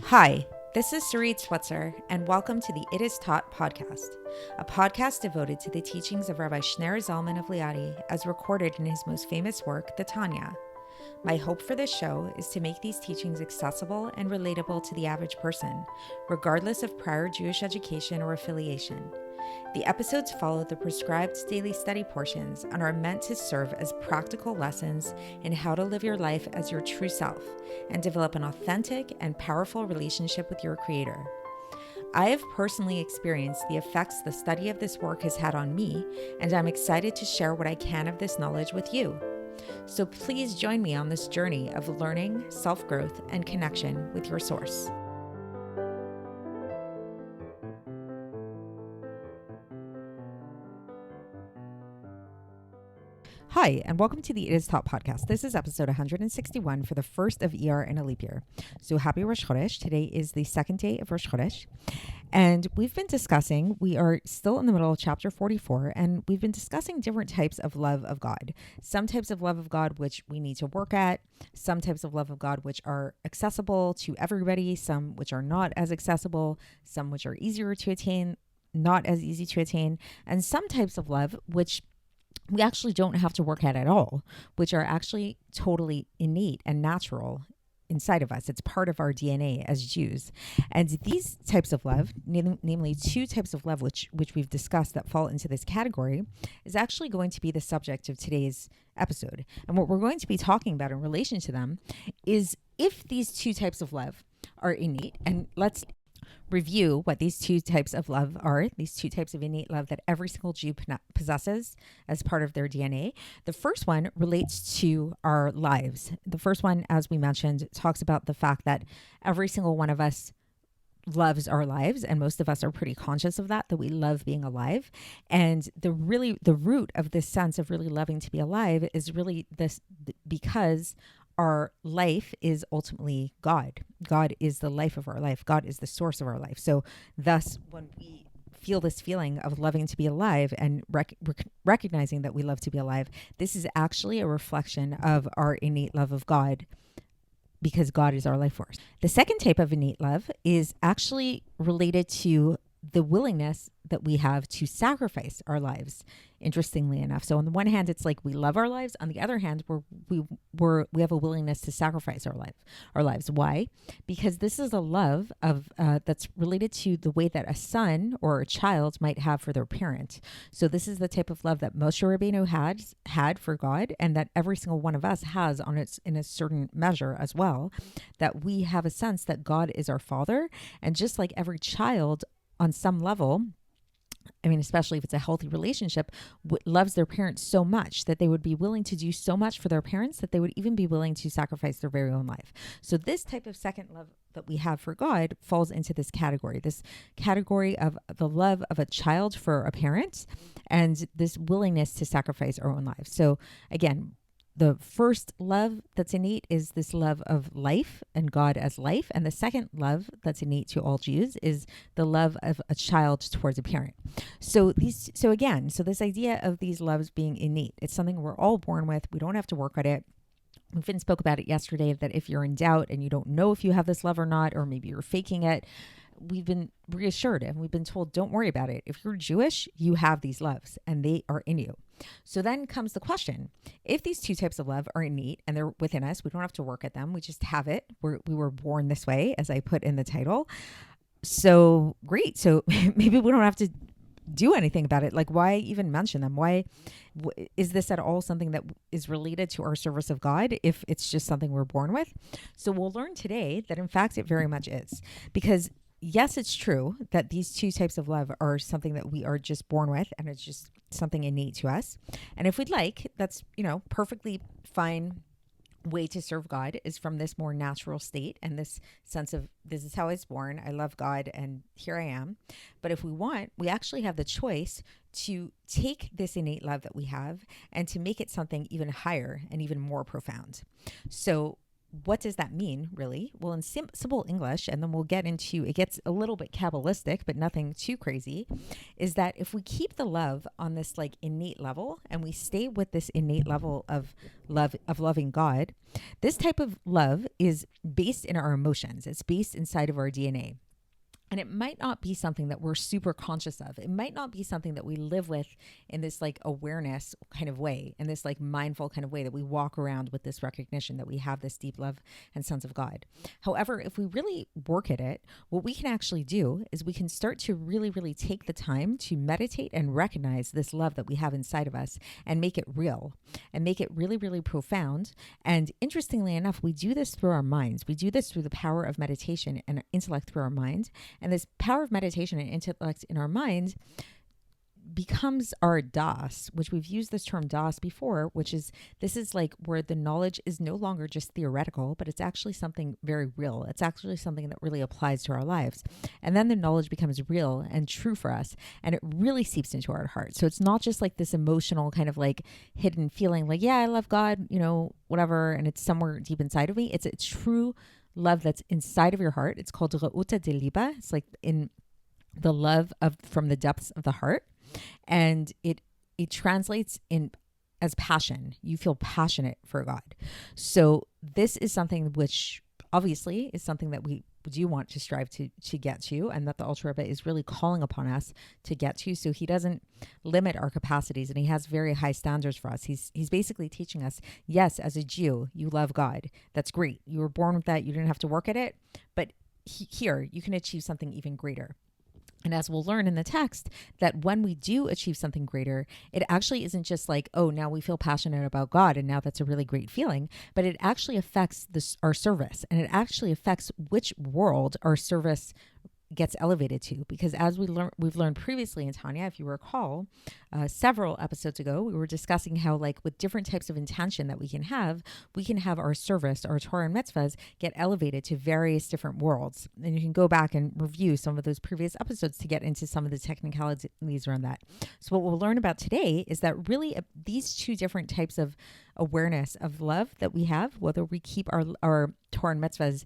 Hi, this is Sarit Switzer, and welcome to the It Is Taught podcast, a podcast devoted to the teachings of Rabbi Shneur Zalman of Liadi as recorded in his most famous work, the Tanya. My hope for this show is to make these teachings accessible and relatable to the average person, regardless of prior Jewish education or affiliation. The episodes follow the prescribed daily study portions and are meant to serve as practical lessons in how to live your life as your true self and develop an authentic and powerful relationship with your Creator. I have personally experienced the effects the study of this work has had on me, and I'm excited to share what I can of this knowledge with you. So please join me on this journey of learning, self-growth, and connection with your source. Hi, and welcome to the It Is Taught podcast. This is episode 161 for the first of Iyar in a leap year. So happy Rosh Chodesh. Today is the second day of Rosh Chodesh. And we are still in the middle of chapter 44, and we've been discussing different types of love of God. Some types of love of God which we need to work at, some types of love of God which are accessible to everybody, some which are not as accessible, some which are easier to attain, not as easy to attain, and some types of love which we actually don't have to work at all, which are actually totally innate and natural inside of us. It's part of our DNA as Jews. And these types of love, namely two types of love, which we've discussed that fall into this category, is actually going to be the subject of today's episode. And what we're going to be talking about in relation to them is if these two types of love are innate, and let's review what these two types of love are, these two types of innate love that every single Jew possesses as part of their DNA. The first one relates to our lives. The first one, as we mentioned, talks about the fact that every single one of us loves our lives, and most of us are pretty conscious of that we love being alive. And the root of this sense of really loving to be alive is really this, because our life is ultimately God. God is the life of our life. God is the source of our life. So thus, when we feel this feeling of loving to be alive and recognizing that we love to be alive, this is actually a reflection of our innate love of God, because God is our life force. The second type of innate love is actually related to the willingness that we have to sacrifice our lives, interestingly enough. So on the one hand, it's like we love our lives. On the other hand, we have a willingness to sacrifice our lives. Why? Because this is a love of that's related to the way that a son or a child might have for their parent. So this is the type of love that Moshe Rabbeinu had for God, and that every single one of us has in a certain measure as well. That we have a sense that God is our Father, and just like every child, on some level, I mean, especially if it's a healthy relationship, loves their parents so much that they would be willing to do so much for their parents that they would even be willing to sacrifice their very own life. So this type of second love that we have for God falls into this category of the love of a child for a parent, and this willingness to sacrifice our own lives. So again, the first love that's innate is this love of life and God as life. And the second love that's innate to all Jews is the love of a child towards a parent. So this idea of these loves being innate, it's something we're all born with. We don't have to work at it. Finn spoke about it yesterday, that if you're in doubt and you don't know if you have this love or not, or maybe you're faking it, we've been reassured and we've been told, don't worry about it. If you're Jewish, you have these loves and they are in you. So then comes the question, if these two types of love are innate and they're within us, we don't have to work at them. We just have it. We were born this way, as I put in the title. So great. So maybe we don't have to do anything about it. Like, why even mention them? Why is this at all something that is related to our service of God if it's just something we're born with? So we'll learn today that in fact it very much is, because yes, it's true that these two types of love are something that we are just born with, and it's just something innate to us. And if we'd like, that's, perfectly fine way to serve God is from this more natural state and this sense of, this is how I was born, I love God, and here I am. But if we want, we actually have the choice to take this innate love that we have and to make it something even higher and even more profound. So what does that mean, really? Well, in simple English, and then we'll get into, it gets a little bit Kabbalistic, but nothing too crazy, is that if we keep the love on this like innate level and we stay with this innate level of love, of loving God, this type of love is based in our emotions. It's based inside of our DNA. And it might not be something that we're super conscious of. It might not be something that we live with in this like awareness kind of way, in this like mindful kind of way that we walk around with this recognition that we have this deep love and sense of God. However, if we really work at it, what we can actually do is we can start to really, really take the time to meditate and recognize this love that we have inside of us and make it real and make it really, really profound. And interestingly enough, we do this through our minds. We do this through the power of meditation and intellect through our mind. And this power of meditation and intellect in our mind becomes our das, which we've used this term das before, which is, this is like where the knowledge is no longer just theoretical, but it's actually something very real. It's actually something that really applies to our lives. And then the knowledge becomes real and true for us. And it really seeps into our heart. So it's not just like this emotional kind of like hidden feeling like, yeah, I love God, you know, whatever. And it's somewhere deep inside of me. It's a true love that's inside of your heart. It's called Ra'uta de Liba. It's like in the love of from the depths of the heart. And it translates in as passion. You feel passionate for God. So this is something which obviously is something that we do want to strive to get to, and that the Alter Rebbe is really calling upon us to get to. So he doesn't limit our capacities, and he has very high standards for us. He's basically teaching us, yes, as a Jew, you love God. That's great. You were born with that. You didn't have to work at it. But here, you can achieve something even greater. And as we'll learn in the text, that when we do achieve something greater, it actually isn't just like, oh, now we feel passionate about God and now that's a really great feeling, but it actually affects our service, and it actually affects which world our service gets elevated to. Because as we've learned previously in Tanya, if you recall, several episodes ago, we were discussing how like with different types of intention that we can have our service, our Torah and mitzvahs get elevated to various different worlds. And you can go back and review some of those previous episodes to get into some of the technicalities around that. So what we'll learn about today is that really these two different types of awareness of love that we have, whether we keep our Torah and mitzvahs,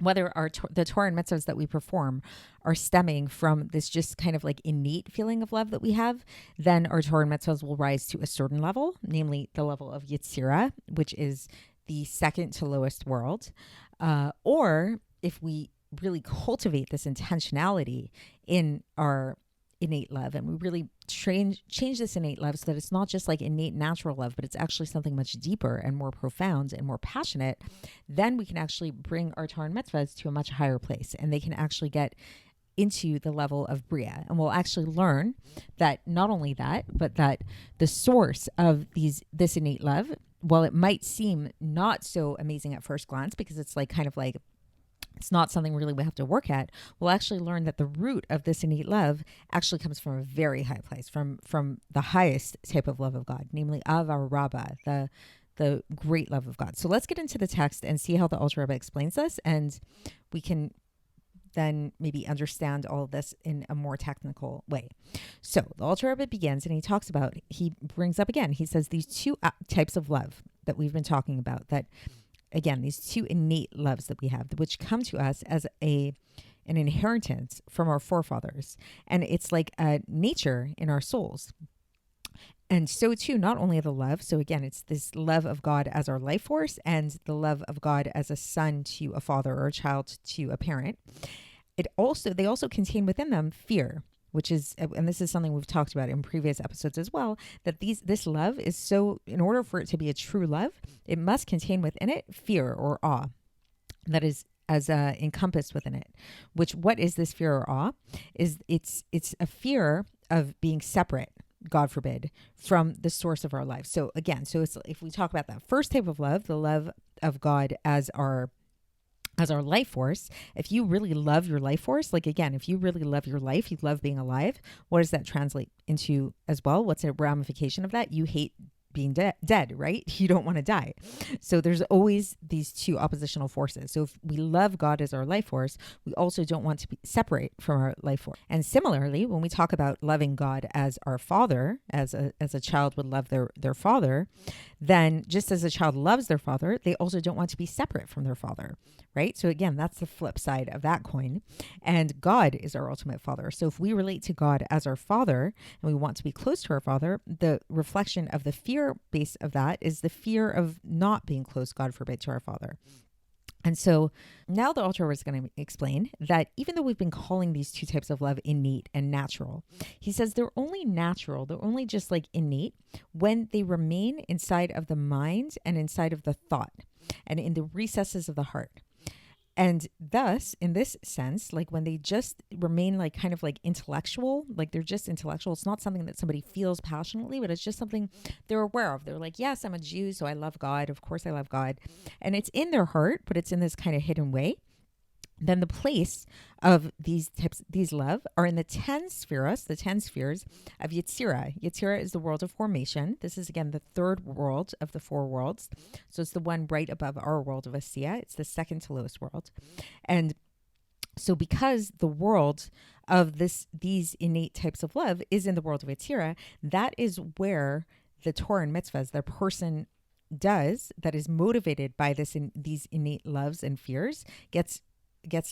whether the Torah and mitzvahs that we perform are stemming from this just kind of like innate feeling of love that we have, then our Torah and mitzvahs will rise to a certain level, namely the level of Yetzirah, which is the second to lowest world. Or if we really cultivate this intentionality in our innate love, and we really change this innate love so that it's not just like innate natural love, but it's actually something much deeper and more profound and more passionate, then we can actually bring our Torah and mitzvahs to a much higher place, and they can actually get into the level of Bria. And we'll actually learn that not only that, but that the source of this innate love, while it might seem not so amazing at first glance, because it's like kind of like it's not something really we have to work at, we'll actually learn that the root of this innate love actually comes from a very high place, from the highest type of love of God, namely Ava Rabbah, the great love of God. So let's get into the text and see how the Alter Rebbe explains this, and we can then maybe understand all of this in a more technical way. So the Alter Rebbe begins, and he brings up again, he says these two types of love that we've been talking about, that again, these two innate loves that we have, which come to us as an inheritance from our forefathers. And it's like a nature in our souls. And so too, not only the love, so again, it's this love of God as our life force and the love of God as a son to a father or a child to a parent. They also contain within them fear, which is, and this is something we've talked about in previous episodes as well, that this love is so, in order for it to be a true love, it must contain within it fear or awe that is as encompassed within it. Which, what is this fear or awe? It's a fear of being separate, God forbid, from the source of our life. So again, it's, if we talk about that first type of love, the love of God as our life force, if you really love your life force, like again, if you really love your life, you love being alive, what does that translate into as well? What's a ramification of that? You hate being dead, right? You don't want to die. So there's always these two oppositional forces. So if we love God as our life force, we also don't want to be separate from our life force. And similarly, when we talk about loving God as our father, as a child would love their father, then just as a child loves their father, they also don't want to be separate from their father, right? So again, that's the flip side of that coin. And God is our ultimate father. So if we relate to God as our father and we want to be close to our father, the reflection of the fear base of that is the fear of not being close, God forbid, to our father. And so now the author is going to explain that even though we've been calling these two types of love innate and natural, he says they're only natural, they're only just like innate when they remain inside of the mind and inside of the thought and in the recesses of the heart. And thus, in this sense, like when they just remain like kind of like intellectual, like they're just intellectual, it's not something that somebody feels passionately, but it's just something they're aware of. They're like, yes, I'm a Jew, so I love God. Of course I love God. And it's in their heart, but it's in this kind of hidden way. Then the place of these love are in the 10 spheres of Yetzirah. Yetzirah is the world of formation. This is, again, the third world of the four worlds. So it's the one right above our world of Asiya. It's the second to lowest world. And so because the world of these innate types of love is in the world of Yetzirah, that is where the Torah and mitzvahs, the person does that is motivated by these innate loves and fears gets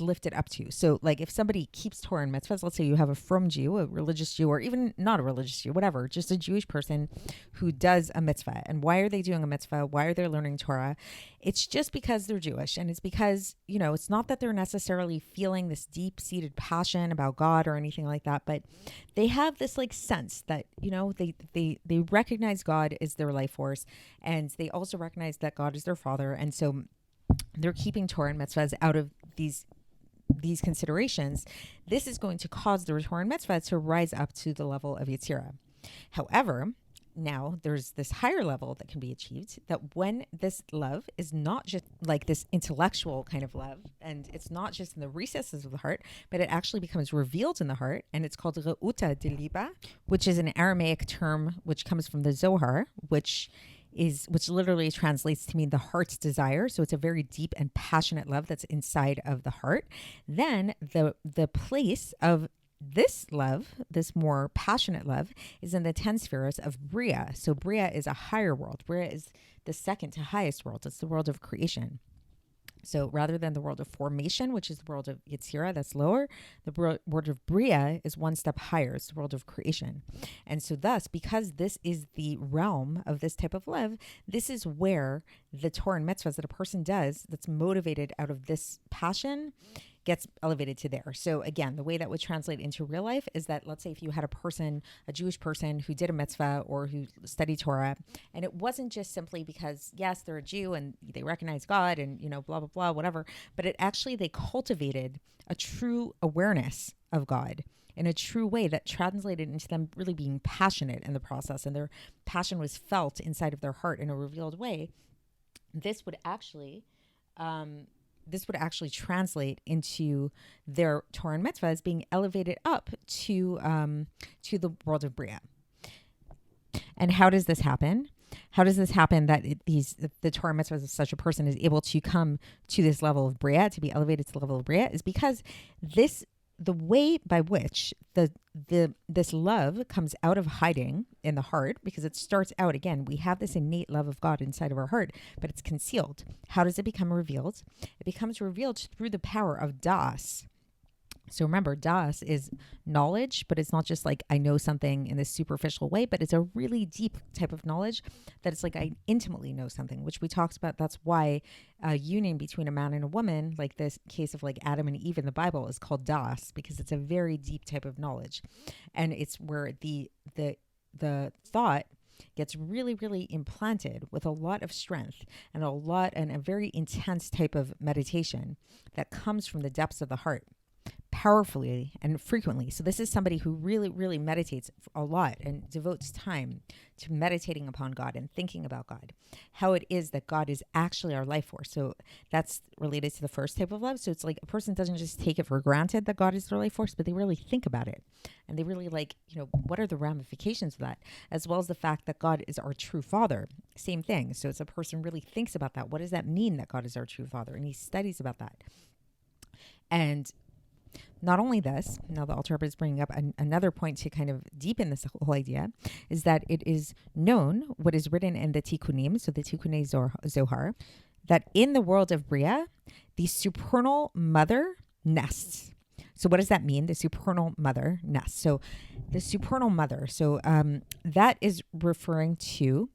lifted up to. So like if somebody keeps Torah and mitzvahs, let's say you have a frum Jew, a religious Jew, or even not a religious Jew, whatever, just a Jewish person who does a mitzvah. And why are they doing a mitzvah? Why are they learning Torah? It's just because they're Jewish. And it's because, it's not that they're necessarily feeling this deep-seated passion about God or anything like that, but they have this like sense that, they recognize God is their life force, and they also recognize that God is their father. And so they're keeping Torah and mitzvahs out of these considerations. This is going to cause the Torah and mitzvah to rise up to the level of Yetzirah. However, now there's this higher level that can be achieved, that when this love is not just like this intellectual kind of love, and it's not just in the recesses of the heart, but it actually becomes revealed in the heart, and it's called Reuta de Liba, which is an Aramaic term which comes from the Zohar, which literally translates to mean the heart's desire. So it's a very deep and passionate love that's inside of the heart. Then the place of this love, this more passionate love, is in the 10 spheres of Bria. So Bria is a higher world. Bria is the second to highest world. It's the world of creation. So rather than the world of formation, which is the world of Yetzirah, that's lower, the world of Bria is one step higher. It's the world of creation. And so thus, because this is the realm of this type of love, this is where the Torah and mitzvahs that a person does that's motivated out of this passion gets elevated to there. So again, the way that would translate into real life is that, let's say if you had a Jewish person who did a mitzvah or who studied Torah, and it wasn't just simply because, yes, they're a Jew and they recognize God and, blah, blah, blah, whatever, but they cultivated a true awareness of God in a true way that translated into them really being passionate in the process, and their passion was felt inside of their heart in a revealed way. This would actually translate into their Torah and mitzvahs being elevated up to the world of Bria. And how does this happen? How does this happen that the Torah and mitzvahs of such a person is able to come to this level of Bria, to be elevated to the level of Bria, is because the way by which this love comes out of hiding in the heart, because it starts out, again, we have this innate love of God inside of our heart, but it's concealed. How does it become revealed? It becomes revealed through the power of das. So remember, das is knowledge, but it's not just like I know something in this superficial way, but it's a really deep type of knowledge that it's like I intimately know something, which we talked about. That's why a union between a man and a woman, like this case of like Adam and Eve in the Bible, is called das, because it's a very deep type of knowledge. And it's where the thought gets really, really implanted with a lot of strength and a very intense type of meditation that comes from the depths of the heart, powerfully and frequently. So this is somebody who really, really meditates a lot and devotes time to meditating upon God and thinking about God, how it is that God is actually our life force. So that's related to the first type of love. So it's like a person doesn't just take it for granted that God is their life force, but they really think about it. And they really what are the ramifications of that? As well as the fact that God is our true father. Same thing. So it's a person really thinks about that. What does that mean that God is our true father? And he studies about that. And not only this, now the Alter Rebbe is bringing up another point to kind of deepen this whole idea, is that it is known, what is written in the Tikkunim, so the Tikkunei Zohar, that in the world of Bria, the supernal mother nests. So what does that mean? The supernal mother nests. So the supernal mother, so that is referring to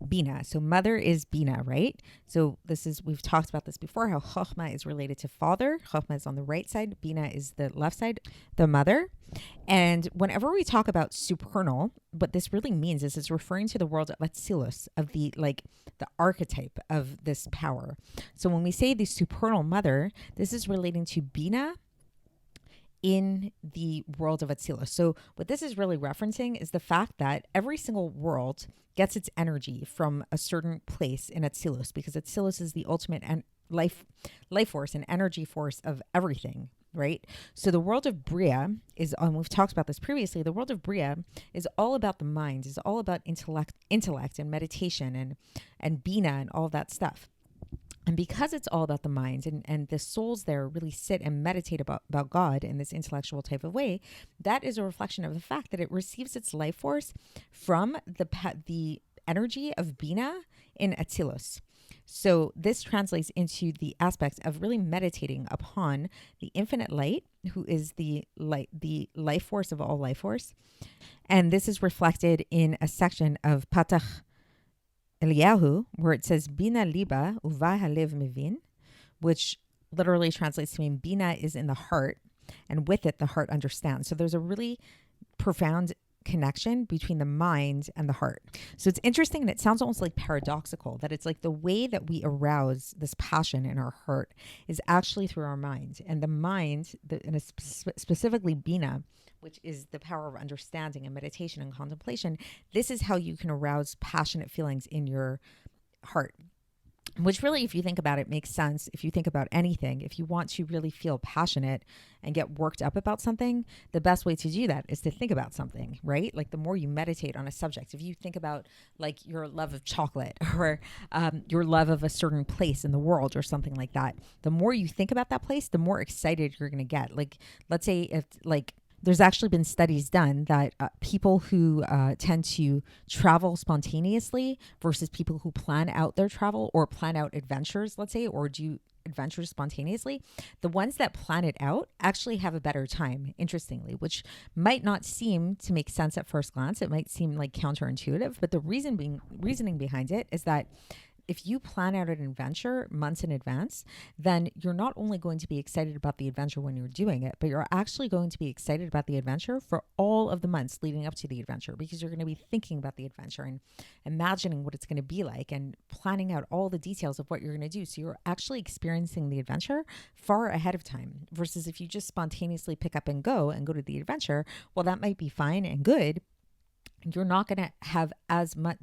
Bina. So mother is Bina, right? So we've talked about this before, how Chokhmah is related to father. Chokhmah is on the right side. Bina is the left side, the mother. And whenever we talk about supernal, what this really means is it's referring to the world of Atzilus, of the archetype of this power. So when we say the supernal mother, this is relating to Bina in the world of Atzilus. So what this is really referencing is the fact that every single world gets its energy from a certain place in Atzilus, because Atzilus is the ultimate life force and energy force of everything, right? So the world of Bria is, we've talked about this previously, the world of Bria is all about the mind, is all about intellect and meditation and Bina and all that stuff. And because it's all about the mind and the souls there really sit and meditate about God in this intellectual type of way, that is a reflection of the fact that it receives its life force from the energy of Bina in Atzilus. So this translates into the aspects of really meditating upon the infinite light, who is the life force of all life force. And this is reflected in a section of Patach Eliyahu, where it says Bina liba uva halev mivin, which literally translates to mean Bina is in the heart, and with it the heart understands. So there's a really profound connection between the mind and the heart. So it's interesting, and it sounds almost like paradoxical, that it's like the way that we arouse this passion in our heart is actually through our mind. And the mind, and specifically Bina, which is the power of understanding and meditation and contemplation, this is how you can arouse passionate feelings in your heart. Which really, if you think about it, makes sense. If you think about anything, if you want to really feel passionate and get worked up about something, the best way to do that is to think about something, right? Like the more you meditate on a subject, if you think about like your love of chocolate or your love of a certain place in the world or something like that, the more you think about that place, the more excited you're going to get. Like, let's say if there's actually been studies done that people who tend to travel spontaneously versus people who plan out their travel or plan out adventures, let's say, or do adventures spontaneously, the ones that plan it out actually have a better time, interestingly, which might not seem to make sense at first glance. It might seem like counterintuitive, but the reasoning behind it is that if you plan out an adventure months in advance, then you're not only going to be excited about the adventure when you're doing it, but you're actually going to be excited about the adventure for all of the months leading up to the adventure, because you're going to be thinking about the adventure and imagining what it's going to be like and planning out all the details of what you're going to do. So you're actually experiencing the adventure far ahead of time, versus if you just spontaneously pick up and go to the adventure, well, that might be fine and good. You're not going to have as much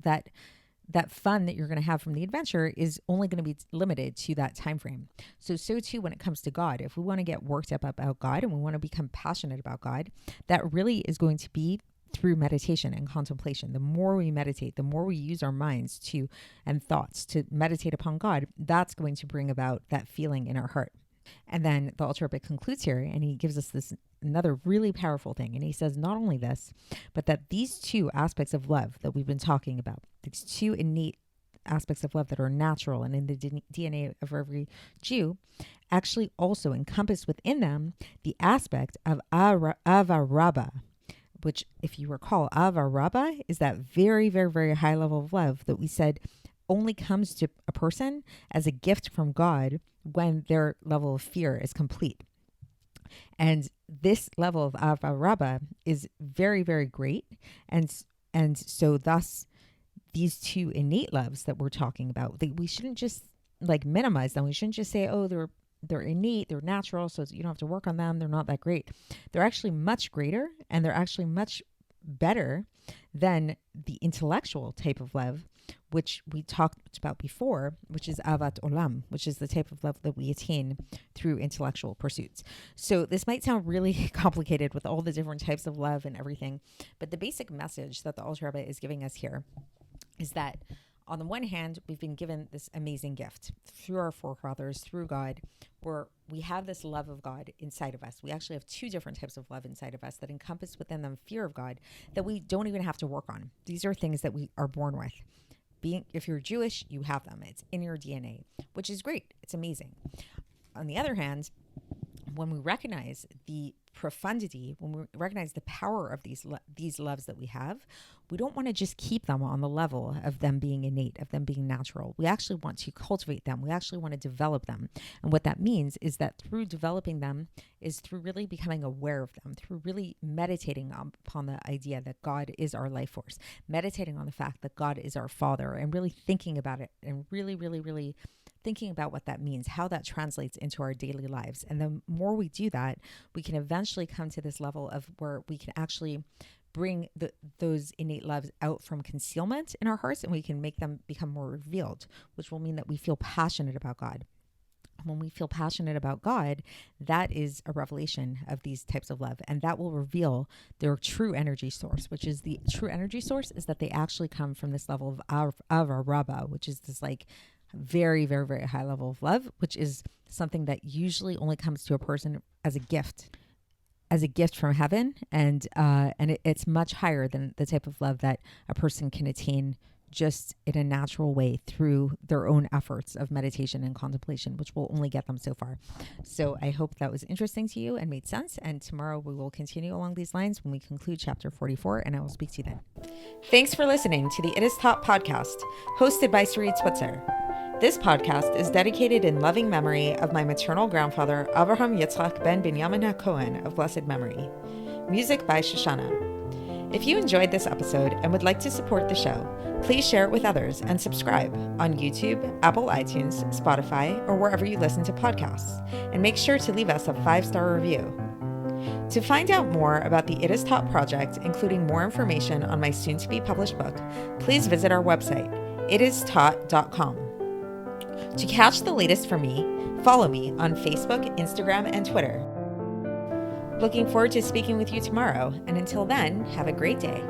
that fun that you're going to have from the adventure is only going to be limited to that time frame. So too when it comes to God, if we want to get worked up about God and we want to become passionate about God, that really is going to be through meditation and contemplation. The more we meditate, the more we use our minds and thoughts to meditate upon God, that's going to bring about that feeling in our heart. And then the Alter Rebbe concludes here, and he gives us this another really powerful thing. And he says not only this, but that these two aspects of love that we've been talking about, these two innate aspects of love that are natural and in the DNA of every Jew, actually also encompass within them the aspect of Avarabba, which, if you recall, Avarabba is that very, very, very high level of love that we said only comes to a person as a gift from God when their level of fear is complete. And this level of Avarabba is very, very great. And so thus, these two innate loves that we're talking about, we shouldn't just like minimize them. We shouldn't just say, oh, they're innate, they're natural, so you don't have to work on them, they're not that great. They're actually much greater, and they're actually much better than the intellectual type of love, which we talked about before, which is avat olam, which is the type of love that we attain through intellectual pursuits. So this might sound really complicated with all the different types of love and everything, but the basic message that the Alter Rebbe is giving us here is that On the one hand, we've been given this amazing gift through our forefathers, through God, where we have this love of God inside of us. We actually have two different types of love inside of us that encompass within them fear of God that we don't even have to work on. These are things that we are born with. If you're Jewish, you have them. It's in your DNA, which is great. It's amazing. On the other hand, when we recognize the profundity, when we recognize the power of these loves that we have, we don't want to just keep them on the level of them being innate, of them being natural. We actually want to cultivate them. We actually want to develop them. And what that means is that through developing them is through really becoming aware of them, through really meditating upon the idea that God is our life force, meditating on the fact that God is our Father, and really thinking about it, and really, really, really thinking about what that means, how that translates into our daily lives. And the more we do that, we can eventually come to this level of where we can actually bring those innate loves out from concealment in our hearts, and we can make them become more revealed, which will mean that we feel passionate about God. When we feel passionate about God, that is a revelation of these types of love, and that will reveal their true energy source, which is the true energy source is that they actually come from this level of our Rabba, which is this like very, very, very high level of love, which is something that usually only comes to a person as a gift from heaven. And it's much higher than the type of love that a person can attain just in a natural way through their own efforts of meditation and contemplation, which will only get them so far. So I hope that was interesting to you and made sense. And tomorrow we will continue along these lines when we conclude chapter 44, and I will speak to you then. Thanks for listening to the It Is Taught podcast, hosted by Sarit Switzer. This podcast is dedicated in loving memory of my maternal grandfather, Avraham Yitzchak ben Binyamin HaKohen of blessed memory. Music by Shoshana. If you enjoyed this episode and would like to support the show, please share it with others and subscribe on YouTube, Apple iTunes, Spotify, or wherever you listen to podcasts. And make sure to leave us a 5-star review. To find out more about the It Is Taught project, including more information on my soon-to-be published book, please visit our website, itistaught.com. To catch the latest from me, follow me on Facebook, Instagram, and Twitter. Looking forward to speaking with you tomorrow, and until then, have a great day.